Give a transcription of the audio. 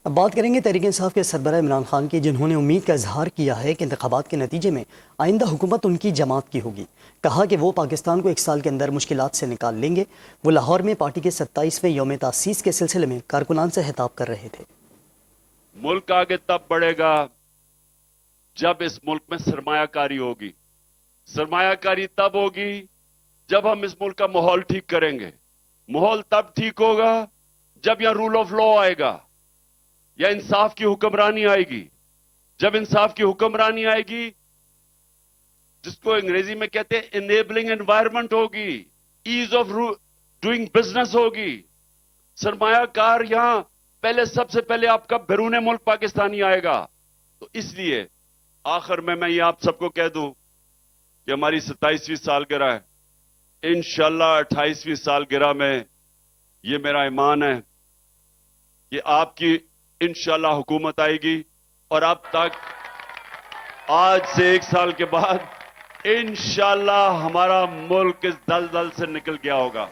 اب بات کریں گے تحریک انصاف کے سربراہ عمران خان کی، جنہوں نے امید کا اظہار کیا ہے کہ انتخابات کے نتیجے میں آئندہ حکومت ان کی جماعت کی ہوگی۔ کہا کہ وہ پاکستان کو 1 سال کے اندر مشکلات سے نکال لیں گے۔ وہ لاہور میں پارٹی کے 27ویں یوم تاسیس کے سلسلے میں کارکنان سے خطاب کر رہے تھے۔ ملک آگے تب بڑھے گا جب اس ملک میں سرمایہ کاری ہوگی۔ سرمایہ کاری تب ہوگی جب ہم اس ملک کا ماحول ٹھیک کریں گے۔ ماحول تب ٹھیک ہوگا جب یہاں رول آف لا آئے گا یا انصاف کی حکمرانی آئے گی۔ جب انصاف کی حکمرانی آئے گی، جس کو انگریزی میں کہتے ہیں انیبلنگ انوائرمنٹ ہوگی، ایز آف ڈوئنگ بزنس ہوگی۔ سرمایہ کار یہاں سب سے پہلے آپ کا بیرون ملک پاکستانی آئے گا۔ تو اس لیے آخر میں یہ آپ سب کو کہہ دوں کہ ہماری 27ویں سالگرہ ہے۔ انشاءاللہ 28ویں سالگرہ میں یہ میرا ایمان ہے کہ آپ کی انشاءاللہ حکومت آئے گی، اور اب تک آج سے 1 سال کے بعد انشاءاللہ ہمارا ملک اس دلدل سے نکل گیا ہوگا۔